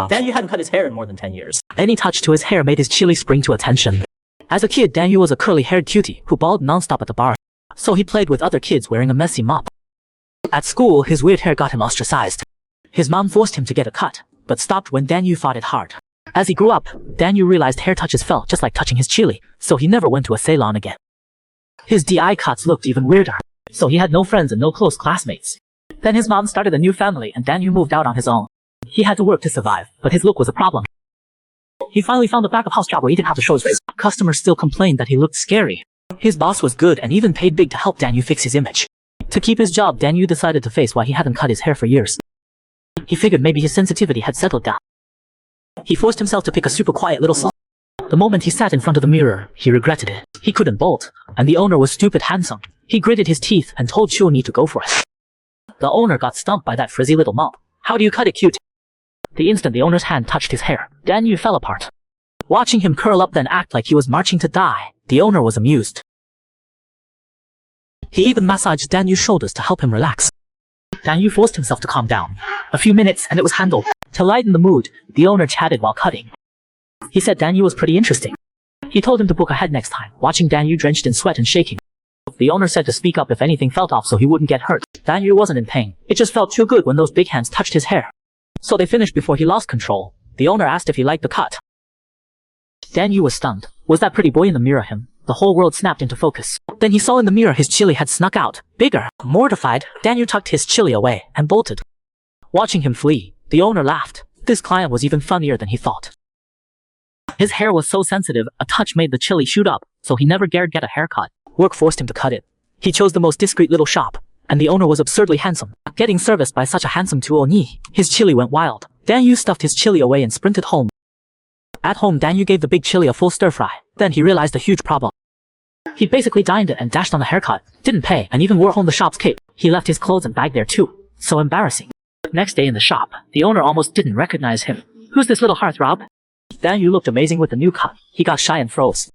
Danyu hadn't cut his hair in more than 10 years. Any touch to his hair made his chili spring to attention. As a kid, Danyu was a curly-haired cutie who bawled non-stop at the bar, so he played with other kids wearing a messy mop. At school, his weird hair got him ostracized. His mom forced him to get a cut, but stopped when Danyu fought it hard. As he grew up, Danyu realized hair touches felt just like touching his chili, so he never went to a salon again. His DI cuts looked even weirder, so he had no friends and no close classmates. Then his mom started a new family and Danyu moved out on his own. He had to work to survive, but his look was a problem. He finally found a back-of-house job where he didn't have to show his face. Customers still complained that he looked scary. His boss was good and even paid big to help Danyu fix his image. To keep his job, Danyu decided to face why he hadn't cut his hair for years. He figured maybe his sensitivity had settled down. He forced himself to pick a super quiet little salon. The moment he sat in front of the mirror, he regretted it. He couldn't bolt, and the owner was stupid handsome. He gritted his teeth and told Chuoni to go for it. The owner got stumped by that frizzy little mop. How do you cut it, cute? The instant the owner's hand touched his hair, Danyu fell apart. Watching him curl up then act like he was marching to die, the owner was amused. He even massaged Danyu's shoulders to help him relax. Danyu forced himself to calm down. A few minutes and it was handled. To lighten the mood, the owner chatted while cutting. He said Danyu was pretty interesting. He told him to book ahead next time, watching Danyu drenched in sweat and shaking. The owner said to speak up if anything felt off so he wouldn't get hurt. Danyu wasn't in pain. It just felt too good when those big hands touched his hair. So they finished before he lost control. The owner asked if he liked the cut. Danyu was stunned. Was that pretty boy in the mirror him? The whole world snapped into focus. Then he saw in the mirror his chili had snuck out, bigger. Mortified, Danyu tucked his chili away and bolted. Watching him flee, the owner laughed. This client was even funnier than he thought. His hair was so sensitive, a touch made the chili shoot up, so he never dared get a haircut. Work forced him to cut it. He chose the most discreet little shop, and the owner was absurdly handsome. Getting serviced by such a handsome Tuoni, his chili went wild. Danyu stuffed his chili away and sprinted home. At home, Danyu gave the big chili a full stir-fry. Then he realized a huge problem. He basically dined it and dashed on the haircut, didn't pay, and even wore home the shop's cape. He left his clothes and bag there too. So embarrassing. Next day in the shop, the owner almost didn't recognize him. Who's this little heartthrob? Danyu looked amazing with the new cut. He got shy and froze.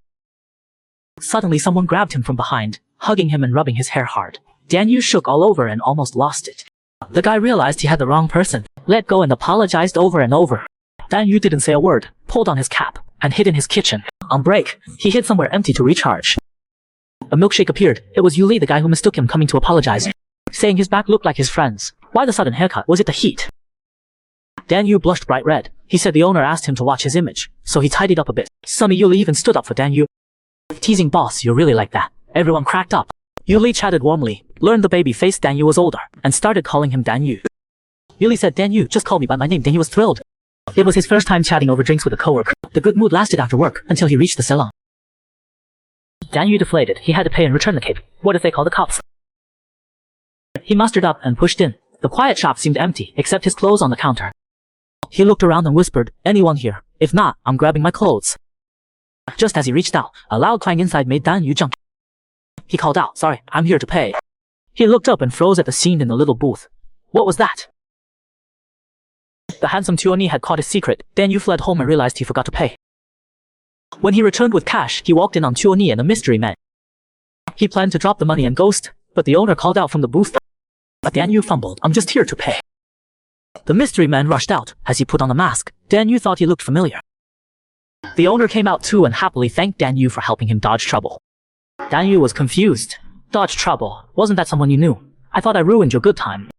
Suddenly someone grabbed him from behind, hugging him and rubbing his hair hard. Danyu shook all over and almost lost it. The guy realized he had the wrong person, let go and apologized over and over. Danyu didn't say a word, pulled on his cap, and hid in his kitchen. On break, he hid somewhere empty to recharge. A milkshake appeared. It was Yuli, the guy who mistook him coming to apologize, saying his back looked like his friend's. Why the sudden haircut? Was it the heat? Danyu blushed bright red. He said the owner asked him to watch his image, so he tidied up a bit. Summy Yuli even stood up for Danyu. Teasing boss, you're really like that. Everyone cracked up. Yuli chatted warmly, learned the baby face Danyu was older, and started calling him Danyu. Yuli said, Danyu, just call me by my name. Danyu was thrilled. It was his first time chatting over drinks with a coworker. The good mood lasted after work, until he reached the salon. Danyu deflated. He had to pay and return the cape. What if they call the cops? He mustered up and pushed in. The quiet shop seemed empty, except his clothes on the counter. He looked around and whispered, anyone here? If not, I'm grabbing my clothes. Just as he reached out, a loud clang inside made Danyu jump. He called out, sorry, I'm here to pay. He looked up and froze at the scene in the little booth. What was that? The handsome Tuoni had caught his secret. Danyu fled home and realized he forgot to pay. When he returned with cash, he walked in on Tuoni and a mystery man. He planned to drop the money and ghost, but the owner called out from the booth. Danyu fumbled, I'm just here to pay. The mystery man rushed out. As he put on the mask, Danyu thought he looked familiar. The owner came out too and happily thanked Danyu for helping him dodge trouble. Danyu was confused. Dodge trouble? Wasn't that someone you knew? I thought I ruined your good time.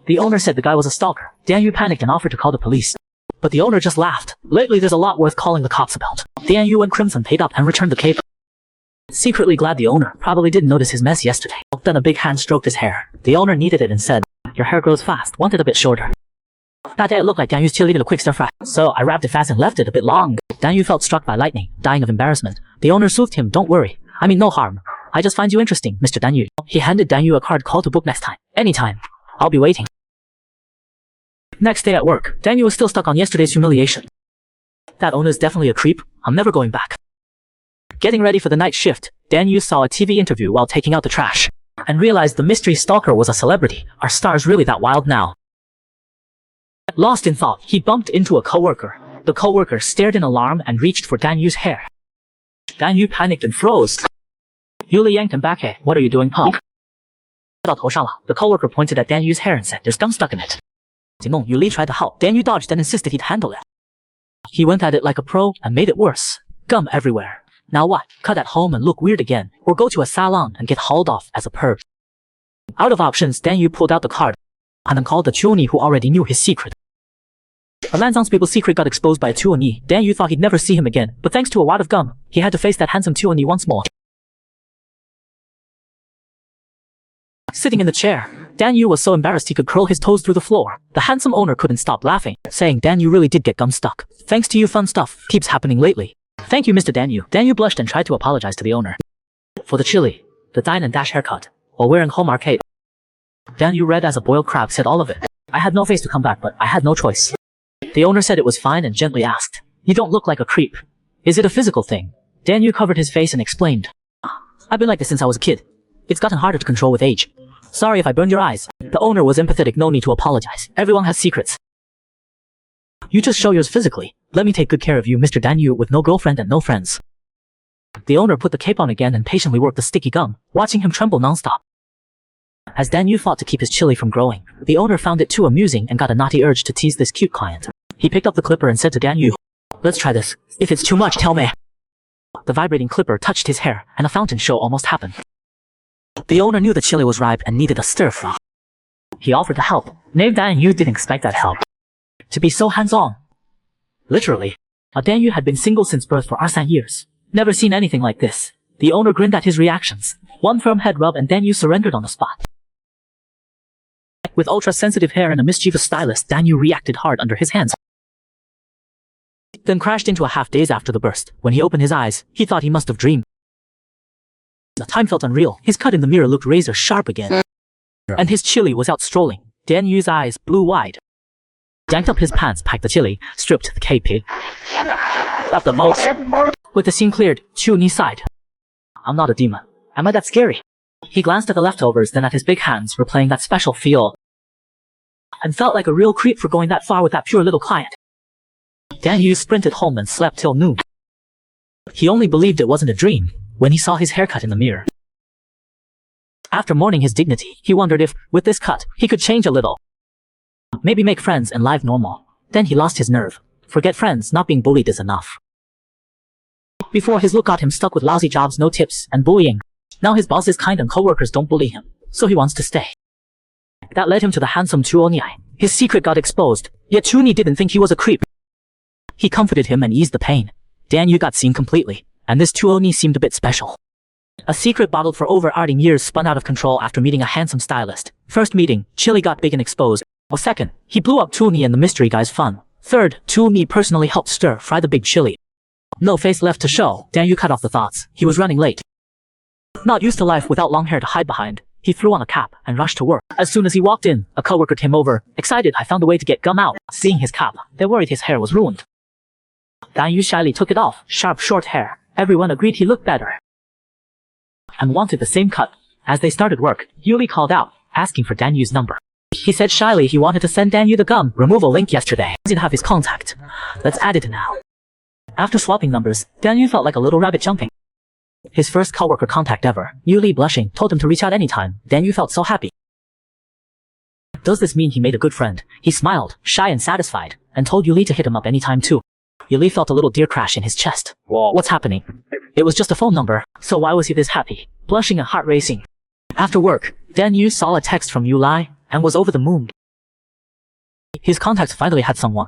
The owner said the guy was a stalker. Danyu panicked and offered to call the police. But the owner just laughed. Lately there's a lot worth calling the cops about. Danyu and Crimson paid up and returned the cape. Secretly glad the owner probably didn't notice his mess yesterday. Then a big hand stroked his hair. The owner kneaded it and said, your hair grows fast, want it a bit shorter. That day it looked like Danyu's chili did a quick stir fry, so I wrapped it fast and left it a bit long. Danyu felt struck by lightning, dying of embarrassment. The owner soothed him, don't worry. I mean no harm. I just find you interesting, Mr. Danyu. He handed Danyu a card call to book next time. Anytime. I'll be waiting. Next day at work, Danyu was still stuck on yesterday's humiliation. That owner's definitely a creep. I'm never going back. Getting ready for the night shift, Danyu saw a TV interview while taking out the trash, and realized the mystery stalker was a celebrity. Are stars really that wild now? Lost in thought, he bumped into a coworker. The coworker stared in alarm and reached for Danyu's hair. Danyu panicked and froze. Yuli yanked him back. Hey, what are you doing, punk? The coworker pointed at Danyu's hair and said, there's gum stuck in it. Yu Li tried to help. Dan Yu dodged and insisted he'd handle it. He went at it like a pro and made it worse. Gum everywhere. Now what? Cut at home and look weird again, or go to a salon and get hauled off as a perv. Out of options, Dan Yu pulled out the card and then called the Chuoni who already knew his secret. A Lanzang's people's secret got exposed by a Chuoni. Dan Yu thought he'd never see him again, but thanks to a wad of gum, he had to face that handsome Chuoni once more. Sitting in the chair, Dan Yu was so embarrassed he could curl his toes through the floor. The handsome owner couldn't stop laughing, saying Dan Yu really did get gum stuck. Thanks to you, fun stuff keeps happening lately. Thank you, Mr. Dan Yu. Dan Yu blushed and tried to apologize to the owner for the chili, the dine and dash haircut, while wearing home arcade. Dan Yu, red as a boiled crab, said all of it. I had no face to come back, but I had no choice. The owner said it was fine and gently asked, "You don't look like a creep. Is it a physical thing?" Dan Yu covered his face and explained, "I've been like this since I was a kid. It's gotten harder to control with age. Sorry if I burned your eyes." The owner was empathetic. No need to apologize. Everyone has secrets. You just show yours physically. Let me take good care of you, Mr. Dan Yu, with no girlfriend and no friends. The owner put the cape on again and patiently worked the sticky gum, watching him tremble nonstop. As Dan Yu fought to keep his chili from growing, the owner found it too amusing and got a naughty urge to tease this cute client. He picked up the clipper and said to Dan Yu, "Let's try this. If it's too much, tell me." The vibrating clipper touched his hair, and a fountain show almost happened. The owner knew the chili was ripe and needed a stir-fry. He offered to help. Knave Dan Yu didn't expect that help to be so hands-on. Literally. Dan Yu had been single since birth for Arsan years. Never seen anything like this. The owner grinned at his reactions. One firm head rub and Dan Yu surrendered on the spot. With ultra-sensitive hair and a mischievous stylist, Dan Yu reacted hard under his hands. Then crashed into a half daze after the burst. When he opened his eyes, he thought he must have dreamed. The time felt unreal. His cut in the mirror looked razor sharp again. And his chili was out strolling. Dan Yu's eyes blew wide. Yanked up his pants, packed the chili, stripped the KP. Left the most. With the scene cleared, Chuoni sighed. "I'm not a demon. Am I that scary?" He glanced at the leftovers, then at his big hands, replaying that special feel, and felt like a real creep for going that far with that pure little client. Dan Yu sprinted home and slept till noon. He only believed it wasn't a dream when he saw his haircut in the mirror. After mourning his dignity, he wondered if, with this cut, he could change a little. Maybe make friends and live normal. Then he lost his nerve. Forget friends, not being bullied is enough. Before, his look got him stuck with lousy jobs, no tips, and bullying. Now his boss is kind and coworkers don't bully him, so he wants to stay. That led him to the handsome Chuoni. His secret got exposed, yet Chuoni didn't think he was a creep. He comforted him and eased the pain. Dan Yu got seen completely, and this Chuoni seemed a bit special. A secret bottled for overarching years spun out of control after meeting a handsome stylist. First meeting, chili got big and exposed. Second, he blew up Chuoni and the mystery guy's fun. Third, Chuoni personally helped stir-fry the big chili. No face left to show, Dan Yu cut off the thoughts. He was running late. Not used to life without long hair to hide behind, he threw on a cap and rushed to work. As soon as he walked in, a coworker came over. Excited, I found a way to get gum out. Seeing his cap, they worried his hair was ruined. Dan Yu shyly took it off. Sharp, short hair. Everyone agreed he looked better and wanted the same cut. As they started work, Yu Li called out, asking for Dan Yu's number. He said shyly he wanted to send Dan Yu the gum removal link yesterday. He didn't have his contact. Let's add it now. After swapping numbers, Dan Yu felt like a little rabbit jumping. His first coworker contact ever. Yu Li, blushing, told him to reach out anytime. Dan Yu felt so happy. Does this mean he made a good friend? He smiled, shy and satisfied, and told Yu Li to hit him up anytime too. Yu Li felt a little deer crash in his chest. Whoa. What's happening? It was just a phone number, so why was he this happy? Blushing and heart racing. After work, Dan Yu saw a text from Yu Li and was over the moon. His contacts finally had someone.